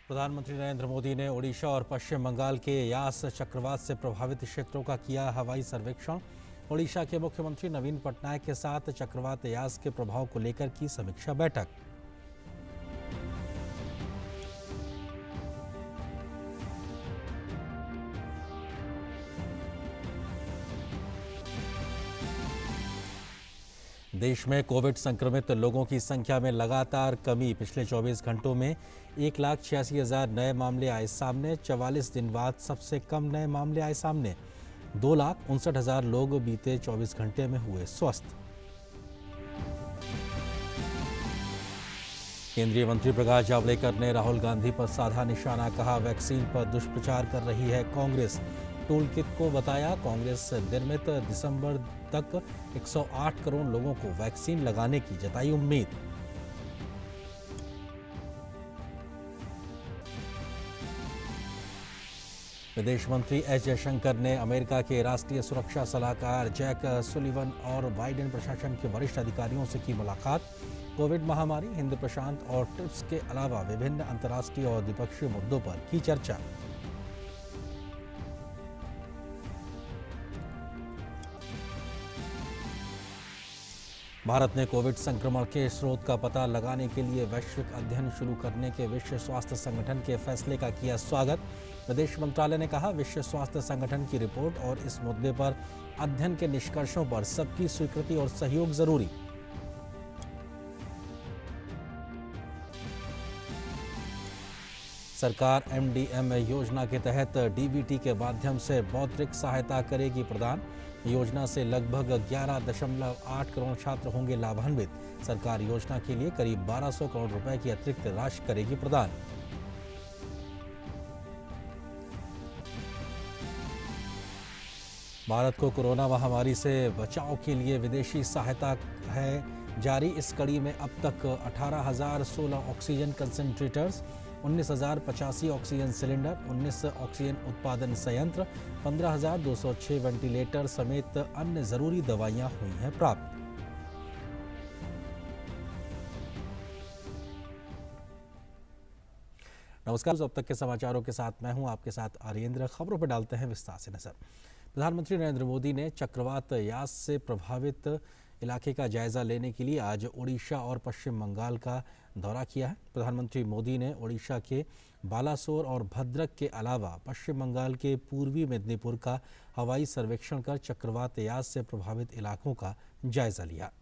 प्रधानमंत्री नरेंद्र मोदी ने ओडिशा और पश्चिम बंगाल के यास चक्रवात से प्रभावित क्षेत्रों का किया हवाई सर्वेक्षण। ओडिशा के मुख्यमंत्री नवीन पटनायक के साथ चक्रवात यास के प्रभाव को लेकर की समीक्षा बैठक। देश में कोविड संक्रमित लोगों की संख्या में लगातार कमी। पिछले 24 घंटों में 1,86,000 नए मामले आए सामने। 44 दिन बाद सबसे कम नए मामले आए सामने। 2,59,000 लोग बीते 24 घंटे में हुए स्वस्थ। केंद्रीय मंत्री प्रकाश जावड़ेकर ने राहुल गांधी पर साधा निशाना। कहा, वैक्सीन पर दुष्प्रचार कर रही है कांग्रेस। टूल किट को बताया कांग्रेस निर्मित। दिसंबर तक 108 करोड़ लोगों को वैक्सीन लगाने की जताई उम्मीद। विदेश मंत्री एस जयशंकर ने अमेरिका के राष्ट्रीय सुरक्षा सलाहकार जैक सुलिवन और बाइडेन प्रशासन के वरिष्ठ अधिकारियों से की मुलाकात। कोविड महामारी, हिंद प्रशांत और ट्रिप्स के अलावा विभिन्न अंतर्राष्ट्रीय और द्विपक्षीय मुद्दों पर की चर्चा। भारत ने कोविड संक्रमण के स्रोत का पता लगाने के लिए वैश्विक अध्ययन शुरू करने के विश्व स्वास्थ्य संगठन के फैसले का किया स्वागत। विदेश मंत्रालय ने कहा, विश्व स्वास्थ्य संगठन की रिपोर्ट और इस मुद्दे पर अध्ययन के निष्कर्षों पर सबकी स्वीकृति और सहयोग जरूरी। सरकार एमडीएम योजना के तहत डीबीटी के माध्यम से मौद्रिक सहायता करेगी प्रदान। योजना से लगभग 11.8 करोड़ छात्र होंगे लाभान्वित। सरकार योजना के लिए करीब 1200 करोड़ रुपए की अतिरिक्त राशि करेगी प्रदान। भारत को कोरोना महामारी से बचाव के लिए विदेशी सहायता है जारी। इस कड़ी में अब तक 18,016 oxygen concentrators, 19,085 oxygen cylinder, 19 oxygen उत्पादन संयंत्र, 15,206 वेंटिलेटर समेत अन्य जरूरी दवाइयां हुई हैं प्राप्त। नमस्कार, अब तक के समाचारों के साथ मैं हूं आपके साथ आर्येंद्र। खबरों पर डालते हैं विस्तार से नजर। प्रधानमंत्री नरेंद्र मोदी ने चक्रवात यास से प्रभावित इलाके का जायजा लेने के लिए आज ओडिशा और पश्चिम बंगाल का दौरा किया है। प्रधानमंत्री मोदी ने ओडिशा के बालासोर और भद्रक के अलावा पश्चिम बंगाल के पूर्वी मेदिनीपुर का हवाई सर्वेक्षण कर चक्रवात यास से प्रभावित इलाकों का जायजा लिया।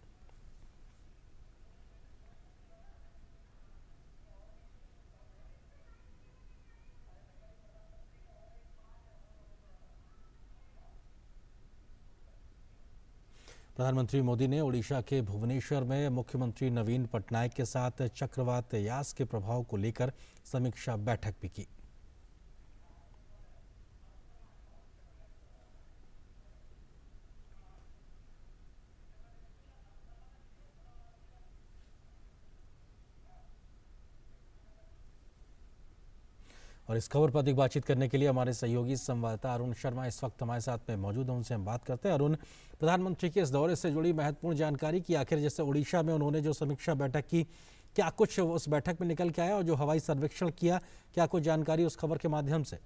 प्रधानमंत्री मोदी ने ओडिशा के भुवनेश्वर में मुख्यमंत्री नवीन पटनायक के साथ चक्रवात यास के प्रभाव को लेकर समीक्षा बैठक भी की। और इस खबर पर अधिक बातचीत करने के लिए हमारे सहयोगी संवाददाता अरुण शर्मा इस वक्त हमारे साथ में मौजूद हैं। उनसे हम बात करते हैं। अरुण, प्रधानमंत्री के इस दौरे से जुड़ी महत्वपूर्ण जानकारी की, आखिर जैसे उड़ीसा में उन्होंने जो समीक्षा बैठक की, क्या कुछ उस बैठक में निकल के आया, और जो हवाई सर्वेक्षण किया, क्या कुछ जानकारी उस खबर के माध्यम से?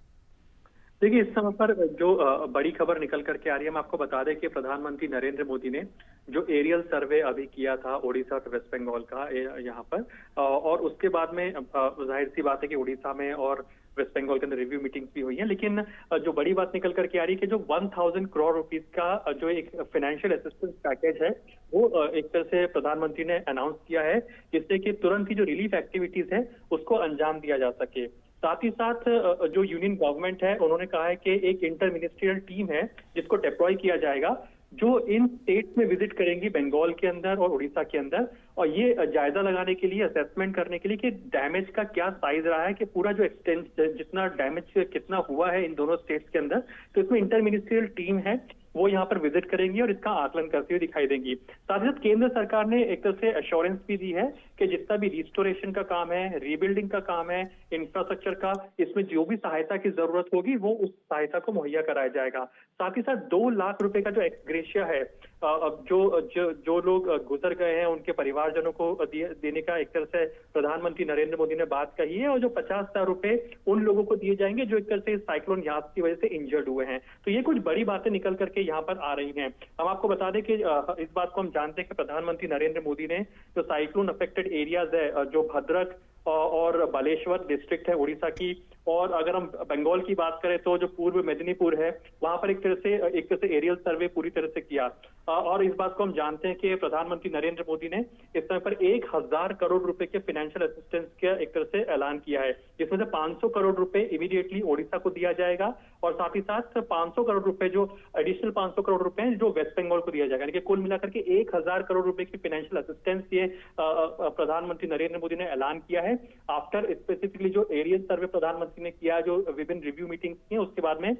देखिए, इस समय पर जो बड़ी खबर निकल करके आ रही है, हम आपको बता दें कि प्रधानमंत्री नरेंद्र मोदी ने जो एरियल सर्वे अभी किया था ओडिशा से वेस्ट बंगाल का यहाँ पर, और उसके बाद में जाहिर सी बात है कि उड़ीसा में और वेस्ट बंगाल के अंदर रिव्यू मीटिंग्स भी हुई हैं। लेकिन जो बड़ी बात निकल करके आ रही है कि जो 1,000 करोड़ रुपीस का जो एक फाइनेंशियल असिस्टेंस पैकेज है, वो एक तरह से प्रधानमंत्री ने अनाउंस किया है, जिससे कि तुरंत ही जो रिलीफ एक्टिविटीज है उसको अंजाम दिया जा सके। साथ ही साथ जो यूनियन गवर्नमेंट है, उन्होंने कहा है कि एक इंटर मिनिस्ट्रियल टीम है जिसको डिप्लॉय किया जाएगा, जो इन स्टेट्स में विजिट करेंगी, बंगाल के अंदर और उड़ीसा के अंदर, और ये जायजा लगाने के लिए, असेसमेंट करने के लिए कि डैमेज का क्या साइज रहा है, कि पूरा जो एक्सटेंट जितना डैमेज कितना हुआ है इन दोनों स्टेट्स के अंदर। तो इसमें इंटर मिनिस्ट्रियल टीम है, वो यहाँ पर विजिट करेंगी और इसका आकलन करते हुए दिखाई देंगी। साथ ही साथ केंद्र सरकार ने एक तरह से एश्योरेंस भी दी है कि जितना भी रिस्टोरेशन का काम है, रीबिल्डिंग का काम है, इंफ्रास्ट्रक्चर का, इसमें जो भी सहायता की जरूरत होगी वो उस सहायता को मुहैया कराया जाएगा। साथ ही साथ 2 लाख रुपए का जो एक्स ग्रेशिया है, अब जो लोग गुजर गए हैं उनके परिवारजनों को देने का एक तरह से प्रधानमंत्री नरेंद्र मोदी ने बात कही है, और जो 50,000 रुपए उन लोगों को दिए जाएंगे जो एक तरह से साइक्लोन यास की वजह से इंजर्ड हुए हैं। तो ये कुछ बड़ी बातें निकल करके यहाँ पर आ रही हैं। हम आपको बता दें कि इस बात को हम जानते हैं कि प्रधानमंत्री नरेंद्र मोदी ने जो साइक्लोन अफेक्टेड एरियाज है, जो भद्रक और बालेश्वर डिस्ट्रिक्ट है उड़ीसा की, और अगर हम बंगाल की बात करें तो जो पूर्व मेदिनीपुर है वहां पर एक तरह से एरियल सर्वे पूरी तरह से किया। और इस बात को हम जानते हैं कि प्रधानमंत्री नरेंद्र मोदी ने इस समय पर 1,000 करोड़ रुपए के फाइनेंशियल असिस्टेंस का एक तरह से ऐलान किया है, जिसमें से 500 करोड़ रुपए इमीडिएटली ओडिशा को दिया जाएगा, और साथ ही साथ 500 करोड़ रुपए जो एडिशनल 500 करोड़ रुपए हैं जो वेस्ट बंगाल को दिया जाएगा, यानी कि कुल मिलाकर के 1,000 करोड़ रुपए की फाइनेंशियल असिस्टेंस ये प्रधानमंत्री नरेंद्र मोदी ने ऐलान किया है। आफ्टर स्पेसिफिकली जो एरियल सर्वे प्रधानमंत्री ने किया, जो विभिन्न रिव्यू मीटिंग्स की, उसके बाद में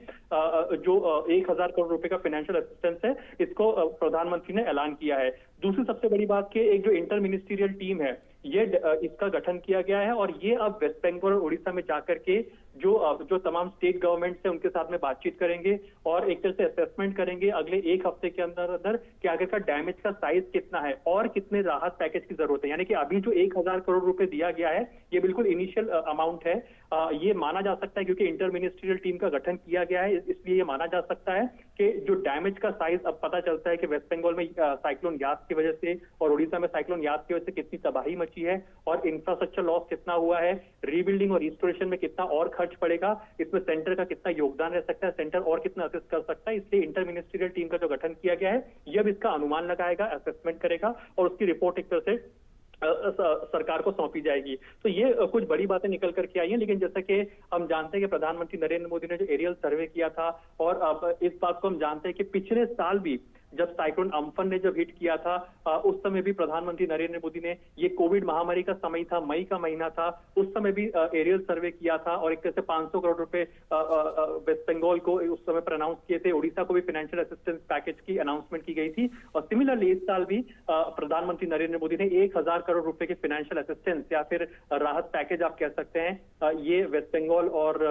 जो 1,000 करोड़ रुपए का फाइनेंशियल असिस्टेंस है इसको प्रधानमंत्री ने ऐलान किया है। दूसरी सबसे बड़ी बात कि एक जो इंटर मिनिस्ट्रियल टीम है ये इसका गठन किया गया है, और ये अब वेस्ट बंगाल और उड़ीसा में जाकर के जो तमाम स्टेट गवर्नमेंट्स हैं उनके साथ में बातचीत करेंगे और एक तरह से असेसमेंट करेंगे अगले 1 हफ्ते के अंदर कि आगे का डैमेज का साइज कितना है और कितने राहत पैकेज की जरूरत है। यानी कि अभी जो 1,000 करोड़ रुपए दिया गया है ये बिल्कुल इनिशियल अमाउंट है। ये माना जा सकता है क्योंकि इंटर मिनिस्ट्रियल टीम का गठन किया गया है, इसलिए ये माना जा सकता है कि जो डैमेज का साइज अब पता चलता है कि वेस्ट बंगाल में साइक्लोन यास की वजह से और उड़ीसा में साइक्लोन यास की वजह से कितनी तबाही मची है और इंफ्रास्ट्रक्चर लॉस कितना हुआ है, रीबिल्डिंग और रिस्टोरेशन में कितना और खर्च पड़ेगा, इसमें सेंटर का कितना योगदान रह सकता है, सेंटर और कितना असिस्ट कर सकता है। इसलिए इंटर मिनिस्ट्रियल टीम का जो गठन किया गया है ये अब इसका अनुमान लगाएगा, असेसमेंट करेगा और उसकी रिपोर्ट एक तरह से सरकार को सौंपी जाएगी। तो ये कुछ बड़ी बातें निकल करके आई हैं, लेकिन जैसा कि हम जानते हैं कि प्रधानमंत्री नरेंद्र मोदी ने जो एरियल सर्वे किया था, और अब इस बात को हम जानते हैं कि पिछले साल भी जब साइक्लोन अम्फन ने जब हिट किया था उस समय भी प्रधानमंत्री नरेंद्र मोदी ने, ये कोविड महामारी का समय था, मई का महीना था, उस समय भी एरियल सर्वे किया था और एक तरह से 500 करोड़ रुपए वेस्ट बंगाल को उस समय पर अनाउंस किए थे। उड़ीसा को भी फाइनेंशियल असिस्टेंस पैकेज की अनाउंसमेंट की गई थी, और सिमिलरली इस साल भी प्रधानमंत्री नरेंद्र मोदी ने 1,000 करोड़ रुपए के फाइनेंशियल असिस्टेंस या फिर राहत पैकेज आप कह सकते हैं, ये वेस्ट बंगाल और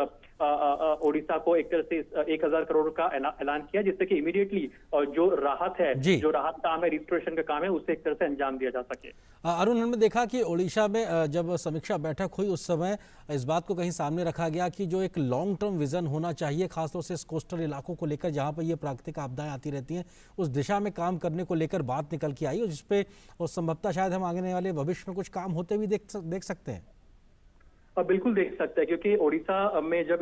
ओडिशा को एक तरह से 1,000 करोड़ का ऐलान किया, जिससे कि इमीडिएटली जो राहत है, जो राहत काम है, रिस्टोरेशन का काम है, उसे एक तरह से अंजाम दिया जा सके। अरुण, हमने देखा कि ओडिशा में जब समीक्षा बैठक हुई उस समय इस बात को कहीं सामने रखा गया कि जो एक लॉन्ग टर्म विजन होना चाहिए, खासतौर से इस कोस्टल इलाकों को लेकर जहां पर ये प्राकृतिक आपदाएं आती रहती हैं, उस दिशा में काम करने को लेकर बात निकल के आई, और जिसपे संभवतः शायद हम आने वाले भविष्य में कुछ काम होते भी देख सकते हैं। बिल्कुल देख सकते हैं, क्योंकि ओडिशा में जब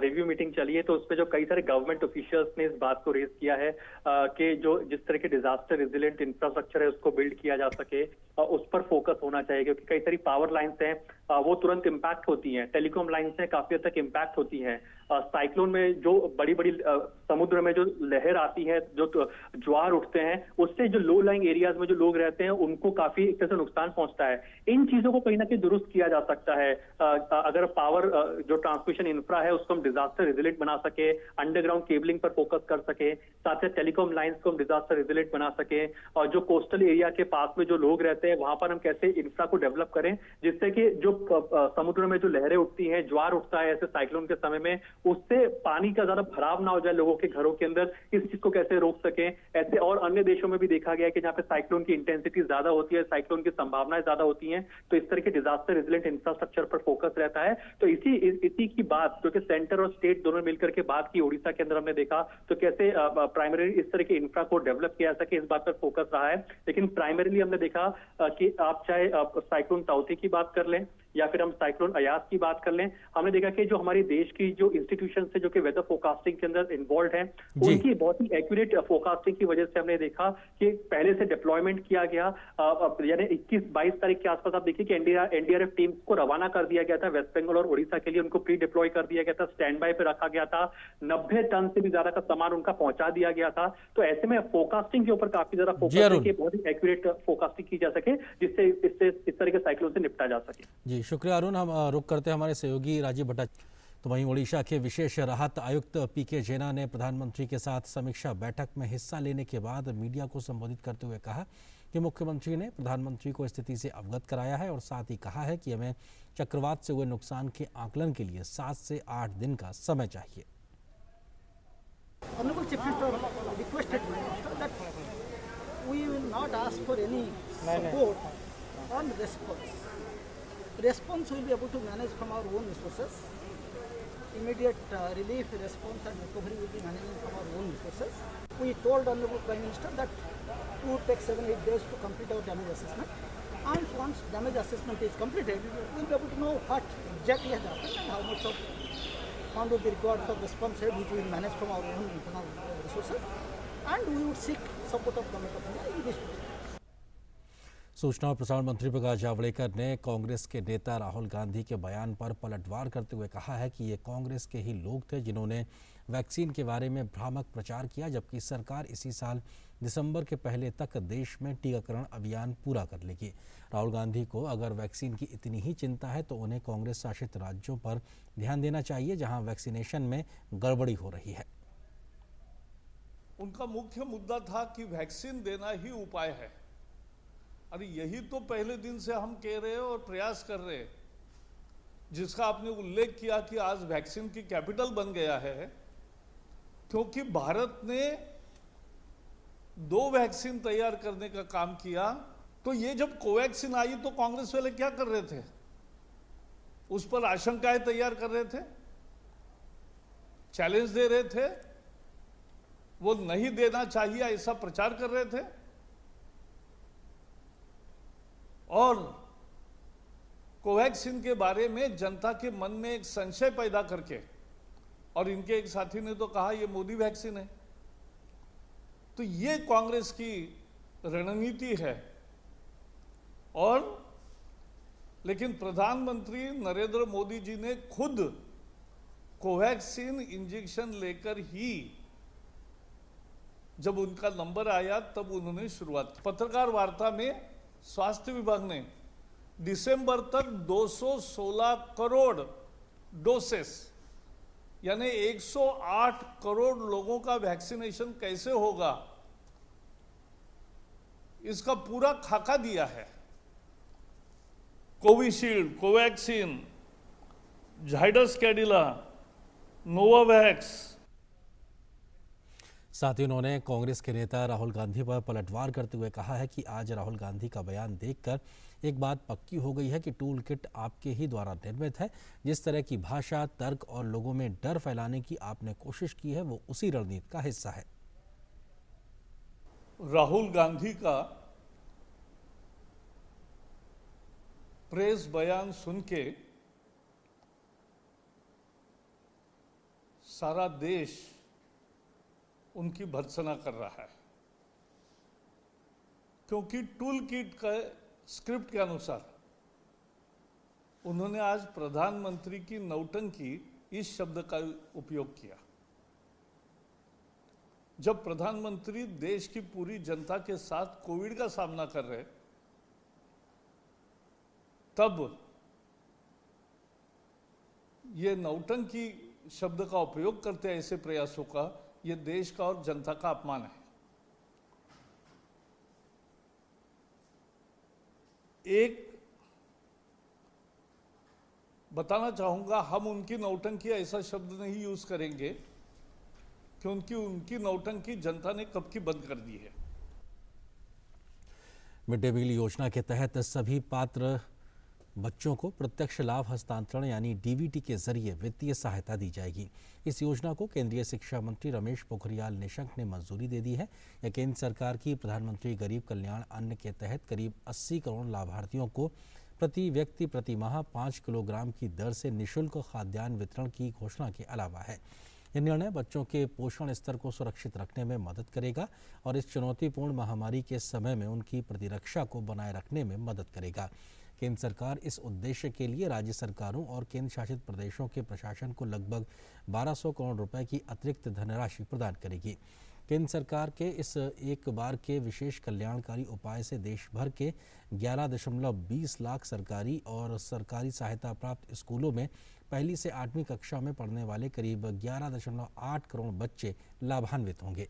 रिव्यू मीटिंग चली है तो उसमें जो कई सारे गवर्नमेंट ऑफिशियल्स ने इस बात को रेज किया है कि जो जिस तरह के डिजास्टर रेजिलेंट इंफ्रास्ट्रक्चर है उसको बिल्ड किया जा सके, उस पर फोकस होना चाहिए, क्योंकि कई सारी पावर लाइन्स हैं वो तुरंत इम्पैक्ट होती हैं, टेलीकॉम लाइन्स हैं काफी हद तक इम्पैक्ट होती हैं। साइक्लोन में जो बड़ी बड़ी समुद्र में जो लहर आती है, जो ज्वार उठते हैं, उससे जो लो लाइंग एरियाज में जो लोग रहते हैं उनको काफी एक तरह से नुकसान पहुंचता है। इन चीजों को कहीं ना कहीं दुरुस्त किया जा सकता है अगर पावर जो ट्रांसमिशन इंफ्रा है उसको हम डिजास्टर रेजिलेंट बना सके, अंडरग्राउंड केबलिंग पर फोकस कर सके, साथ ही टेलीकॉम लाइंस को हम डिजास्टर रेजिलेंट बना सके, और जो कोस्टल एरिया के पास में जो लोग रहते हैं वहां पर हम कैसे इंफ्रा को डेवलप करें, जिससे कि जो समुद्र में जो लहरें उठती हैं, ज्वार उठता है ऐसे साइक्लोन के समय में, उससे पानी का ज्यादा भराव ना हो जाए लोगों के घरों के अंदर, इस चीज को कैसे रोक सकें। ऐसे और अन्य देशों में भी देखा गया है कि जहाँ पे साइक्लोन की इंटेंसिटी ज्यादा होती है, साइक्लोन की संभावनाएं ज्यादा होती हैं, तो इस तरह के डिजास्टर रेजिलेंट इंफ्रास्ट्रक्चर पर फोकस रहता है। तो इसी की बात जो कि सेंटर और स्टेट दोनों मिलकर के बात की ओडिशा के अंदर हमने देखा, तो कैसे प्राइमरी इस तरह के इंफ्रा को डेवलप किया जा सके, इस बात पर फोकस रहा है। लेकिन प्राइमरीली हमने देखा कि आप चाहे साइक्लोन ताउते की बात कर लें या फिर हम साइक्लोन अयास की बात कर लें, हमने देखा कि जो हमारे देश की जो इंस्टीट्यूशन है जो कि वेदर फोरकास्टिंग के अंदर इन्वॉल्व है, उनकी बहुत ही एक्यूरेट फोरकास्टिंग की वजह से हमने देखा कि पहले से डिप्लॉयमेंट किया गया, यानी 21-22 तारीख के आसपास आप देखिए कि एनडीआरएफ टीम को रवाना कर दिया गया था वेस्ट बंगाल और उड़ीसा के लिए, उनको प्री डिप्लॉय कर दिया गया था, स्टैंड बाय पे रखा गया था, 90 टन से भी ज्यादा का सामान उनका पहुंचा दिया गया था। तो ऐसे में फोरकास्टिंग के ऊपर काफी ज्यादा फोकस है कि बहुत ही एक्यूरेट फोरकास्टिंग की जा सके, जिससे इस तरह के साइक्लोन से निपटा जा सके। जी शुक्रिया अरुण। हम रुक करते हैं हमारे सहयोगी राजीव भट्टाचार्य। तो वहीं ओडिशा के विशेष राहत आयुक्त पीके जेना ने प्रधानमंत्री के साथ समीक्षा बैठक में हिस्सा लेने के बाद मीडिया को संबोधित करते हुए कहा कि मुख्यमंत्री ने प्रधानमंत्री को स्थिति से अवगत कराया है और साथ ही कहा है कि हमें चक्रवात से हुए नुकसान के आकलन के लिए 7 से 8 दिन का समय चाहिए। Honorable Chief Minister requested that we will not ask for any support on response. Response we will be able to manage from our own resources. Immediate relief, response and recovery will be managed from our own resources. We told Honorable Prime Minister that it would take 7-8 days to complete our damage assessment. And once damage assessment is completed, we will be able to know what exactly has happened and how much of fund would be required for response aid, which we will manage from our own internal resources. And we would seek support of Government of India in this process. सूचना और प्रसारण मंत्री प्रकाश जावड़ेकर ने कांग्रेस के नेता राहुल गांधी के बयान पर पलटवार करते हुए कहा है कि ये कांग्रेस के ही लोग थे जिन्होंने वैक्सीन के बारे में भ्रामक प्रचार किया, जबकि सरकार इसी साल दिसंबर के पहले तक देश में टीकाकरण अभियान पूरा कर लेगी। राहुल गांधी को अगर वैक्सीन की इतनी ही चिंता है तो उन्हें कांग्रेस शासित राज्यों पर ध्यान देना चाहिए जहां वैक्सीनेशन में गड़बड़ी हो रही है। उनका मुख्य मुद्दा था कि वैक्सीन देना ही उपाय है। अरे यही तो पहले दिन से हम कह रहे हैं और प्रयास कर रहे हैं, जिसका आपने उल्लेख किया कि आज वैक्सीन की कैपिटल बन गया है, क्योंकि भारत ने 2 वैक्सीन तैयार करने का काम किया। तो ये जब कोवैक्सीन आई तो कांग्रेस वाले क्या कर रहे थे? उस पर आशंकाएं तैयार कर रहे थे, चैलेंज दे रहे थे, वो नहीं देना चाहिए ऐसा प्रचार कर रहे थे। और कोवैक्सीन के बारे में जनता के मन में एक संशय पैदा करके, और इनके एक साथी ने तो कहा ये मोदी वैक्सीन है। तो ये कांग्रेस की रणनीति है। और लेकिन प्रधानमंत्री नरेंद्र मोदी जी ने खुद कोवैक्सीन इंजेक्शन लेकर ही जब उनका नंबर आया तब उन्होंने शुरुआत की। पत्रकार वार्ता में स्वास्थ्य विभाग ने दिसंबर तक 216 करोड़ डोसेस यानी 108 करोड़ लोगों का वैक्सीनेशन कैसे होगा, इसका पूरा खाका दिया है। Covishield, Covaxin, Zydus Cadila, Novavax. साथ ही उन्होंने कांग्रेस के नेता राहुल गांधी पर पलटवार करते हुए कहा है कि आज राहुल गांधी का बयान देखकर एक बात पक्की हो गई है कि टूल किट आपके ही द्वारा निर्मित है। जिस तरह की भाषा, तर्क और लोगों में डर फैलाने की आपने कोशिश की है वो उसी रणनीति का हिस्सा है। राहुल गांधी का प्रेस बयान सुन के सारा देश उनकी भर्त्सना कर रहा है, क्योंकि टूल किट का स्क्रिप्ट के अनुसार उन्होंने आज प्रधानमंत्री की नौटंकी इस शब्द का उपयोग किया। जब प्रधानमंत्री देश की पूरी जनता के साथ कोविड का सामना कर रहे, तब ये नौटंकी शब्द का उपयोग करते ऐसे प्रयासों का, ये देश का और जनता का अपमान है। एक बताना चाहूंगा, हम उनकी नौटंकी ऐसा शब्द नहीं यूज करेंगे क्योंकि उनकी नौटंकी जनता ने कब की बंद कर दी है। मिड डे मील योजना के तहत सभी पात्र बच्चों को प्रत्यक्ष लाभ हस्तांतरण यानी डीबीटी के जरिए वित्तीय सहायता दी जाएगी। इस योजना को केंद्रीय शिक्षा मंत्री रमेश पोखरियाल निशंक ने मंजूरी दे दी है। यह केंद्र सरकार की प्रधानमंत्री गरीब कल्याण अन्न के तहत करीब 80 करोड़ लाभार्थियों को प्रति व्यक्ति प्रति माह 5 किलोग्राम की दर से निःशुल्क खाद्यान्न वितरण की घोषणा के अलावा है। यह निर्णय बच्चों के पोषण स्तर को सुरक्षित रखने में मदद करेगा और इस चुनौतीपूर्ण महामारी के समय में उनकी प्रतिरक्षा को बनाए रखने में मदद करेगा। केंद्र सरकार इस उद्देश्य के लिए राज्य सरकारों और केंद्र शासित प्रदेशों के प्रशासन को लगभग 1200 करोड़ रुपए की अतिरिक्त धनराशि प्रदान करेगी। केंद्र सरकार के इस एक बार के विशेष कल्याणकारी उपाय से देश भर के 11.20 लाख सरकारी और सरकारी सहायता प्राप्त स्कूलों में पहली से 8वीं कक्षा में पढ़ने वाले करीब 11.8 करोड़ बच्चे लाभान्वित होंगे।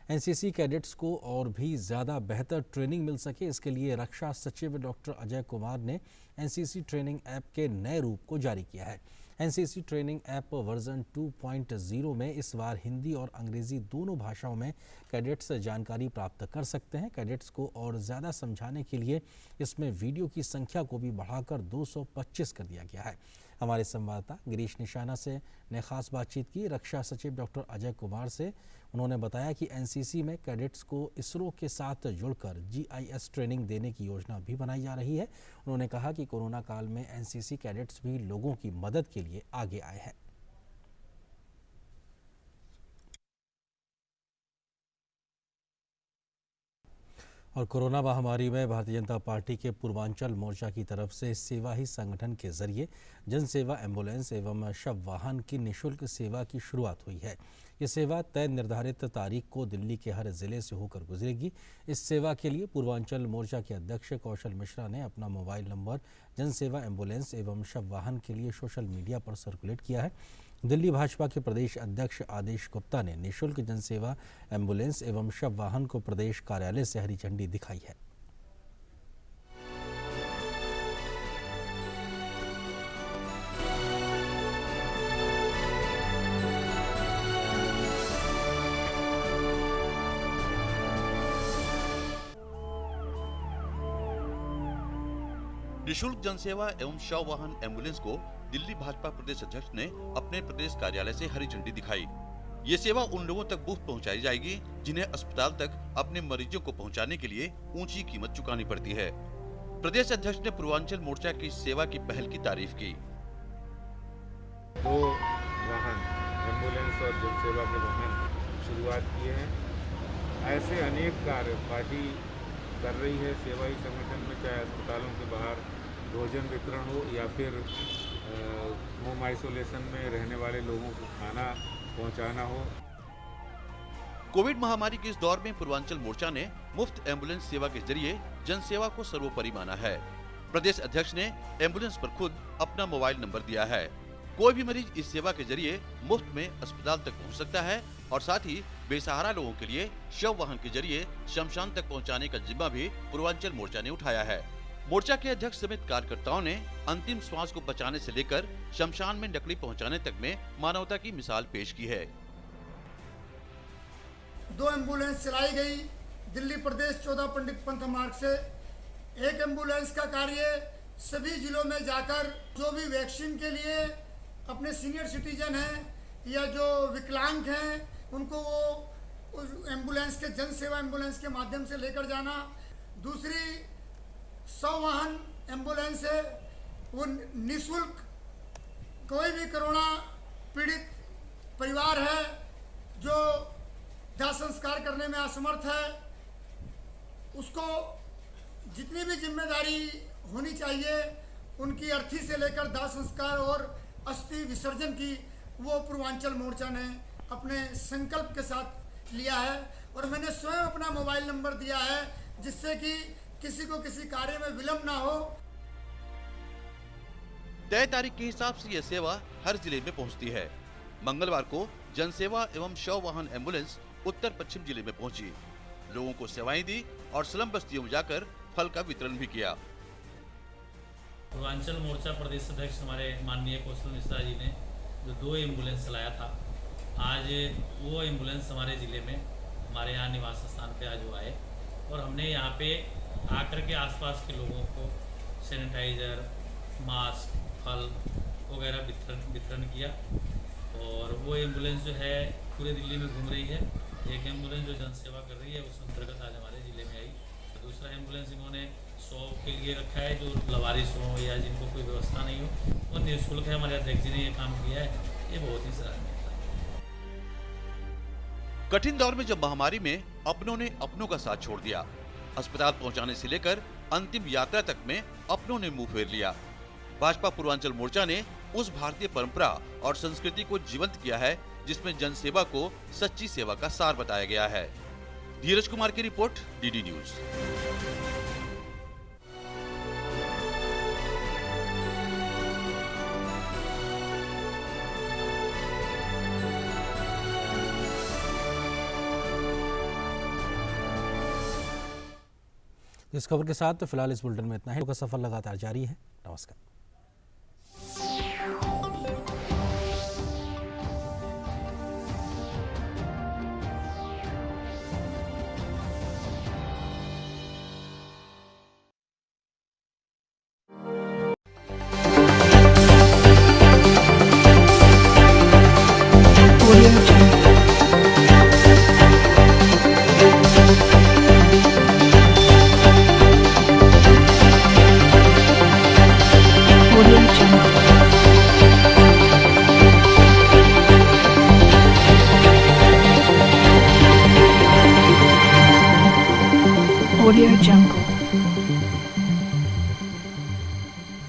एनसीसी कैडेट्स को और भी ज़्यादा बेहतर ट्रेनिंग मिल सके, इसके लिए रक्षा सचिव डॉक्टर अजय कुमार ने एनसीसी ट्रेनिंग ऐप के नए रूप को जारी किया है। एनसीसी ट्रेनिंग ऐप वर्जन 2.0 में इस बार हिंदी और अंग्रेजी दोनों भाषाओं में कैडेट्स जानकारी प्राप्त कर सकते हैं। कैडेट्स को और ज़्यादा समझाने के लिए इसमें वीडियो की संख्या को भी बढ़ाकर 225 कर दिया गया है। हमारे संवाददाता गिरीश निशाना ने खास बातचीत की रक्षा सचिव डॉक्टर अजय कुमार से। उन्होंने बताया कि एनसीसी में कैडेट्स को इसरो के साथ जुड़कर जीआईएस ट्रेनिंग देने की योजना भी बनाई जा रही है। उन्होंने कहा कि कोरोना काल में एनसीसी कैडेट्स भी लोगों की मदद के लिए आगे आए हैं। और कोरोना महामारी में भारतीय जनता पार्टी के पूर्वांचल मोर्चा की तरफ से सेवा ही संगठन के जरिए जन सेवा एम्बुलेंस एवं शव वाहन की निःशुल्क सेवा की शुरुआत हुई है। ये सेवा तय निर्धारित तारीख को दिल्ली के हर जिले से होकर गुजरेगी। इस सेवा के लिए पूर्वांचल मोर्चा के अध्यक्ष कौशल मिश्रा ने अपना मोबाइल नंबर जन सेवा एम्बुलेंस एवं शव वाहन के लिए सोशल मीडिया पर सर्कुलेट किया है। दिल्ली भाजपा के प्रदेश अध्यक्ष आदेश गुप्ता ने निःशुल्क जनसेवा एम्बुलेंस एवं शव वाहन को प्रदेश कार्यालय से हरी झंडी दिखाई है। निःशुल्क जनसेवा एवं शव वाहन एम्बुलेंस को दिल्ली भाजपा प्रदेश अध्यक्ष ने अपने प्रदेश कार्यालय से हरी झंडी दिखाई। ये सेवा उन लोगों तक मुफ्त पहुंचाई जाएगी जिन्हें अस्पताल तक अपने मरीजों को पहुंचाने के लिए ऊंची कीमत चुकानी पड़ती है। प्रदेश अध्यक्ष ने पूर्वांचल मोर्चा की सेवा की पहल की तारीफ की। 2 वाहन एम्बुलेंस और जनसेवा के वाहन शुरुआत किए हैं। ऐसे अनेक कार्य पार्टी कर रही है सेवा ही संगठन में, चाहे अस्पतालों के बाहर भोजन वितरण हो या फिर होम आइसोलेशन में रहने वाले लोगों को खाना पहुंचाना हो। कोविड महामारी के इस दौर में पूर्वांचल मोर्चा ने मुफ्त एम्बुलेंस सेवा के जरिए जनसेवा को सर्वोपरि माना है। प्रदेश अध्यक्ष ने एम्बुलेंस पर खुद अपना मोबाइल नंबर दिया है। कोई भी मरीज इस सेवा के जरिए मुफ्त में अस्पताल तक पहुंच सकता है और साथ ही बेसहारा लोगों के लिए शव वाहन के जरिए शमशान तक पहुंचाने का जिम्मा भी पूर्वांचल मोर्चा ने उठाया है। मोर्चा के अध्यक्ष समेत कार्यकर्ताओं ने अंतिम श्वास को बचाने से लेकर शमशान में लकड़ी पहुंचाने तक में मानवता की मिसाल पेश की है। 2 एम्बुलेंस चलाई गई दिल्ली प्रदेश 14 पंडित पंथ मार्ग से। एक एम्बुलेंस का कार्य सभी जिलों में जाकर जो भी वैक्सीन के लिए अपने सीनियर सिटीजन हैं या जो विकलांग हैं उनको वो एम्बुलेंस के जन सेवा एम्बुलेंस के माध्यम से लेकर जाना। दूसरी 100 वाहन एम्बुलेंस है, वो निःशुल्क कोई भी कोरोना पीड़ित परिवार है जो दाह संस्कार करने में असमर्थ है, उसको जितनी भी जिम्मेदारी होनी चाहिए उनकी अर्थी से लेकर दाह संस्कार और अस्थि विसर्जन की वो पूर्वांचल मोर्चा ने अपने संकल्प के साथ लिया है। और मैंने स्वयं अपना मोबाइल नंबर दिया है जिससे कि किसी को किसी कार्य में विलंब ना हो। तय तारीख के हिसाब से यह सेवा हर जिले में पहुंचती है। मंगलवार को जनसेवा एवं शव वाहन एम्बुलेंस उत्तर पश्चिम जिले में पहुंची, लोगों को सेवाएं दी और स्लम बस्तियों में जाकर फल का वितरण भी किया। पूर्वांचल मोर्चा प्रदेश अध्यक्ष हमारे माननीय कौशल मिश्रा जी ने जो 2 एम्बुलेंस चलाया था, आज वो एम्बुलेंस हमारे ज़िले में हमारे यहाँ निवास स्थान पे आज वो आए और हमने यहाँ पे आकर के आसपास के लोगों को सैनिटाइज़र, मास्क, फल वगैरह वितरण किया। और वो एम्बुलेंस जो है पूरे दिल्ली में घूम रही है। एक एम्बुलेंस जो जनसेवा कर रही है उस अंतर्गत आज हमारे ज़िले में आई। तो दूसरा एम्बुलेंस इन्होंने 100 के लिए रखा है जो लवारिस हो या जिनको कोई व्यवस्था नहीं हो, और निःशुल्क है। हमारे अध्यक्ष जी ने ये काम किया है, ये बहुत ही सराहनीय था। कठिन दौर में जब महामारी में अपनों ने अपनों का साथ छोड़ दिया, अस्पताल पहुंचाने से लेकर अंतिम यात्रा तक में अपनों ने मुंह फेर लिया। भाजपा पूर्वांचल मोर्चा ने उस भारतीय परंपरा और संस्कृति को जीवंत किया है जिसमें जनसेवा को सच्ची सेवा का सार बताया गया है। धीरज कुमार की रिपोर्ट, डीडी न्यूज। इस खबर के साथ फिलहाल इस बुलेटिन में इतना है। का सफर लगातार जारी है। नमस्कार। Audio Jungle.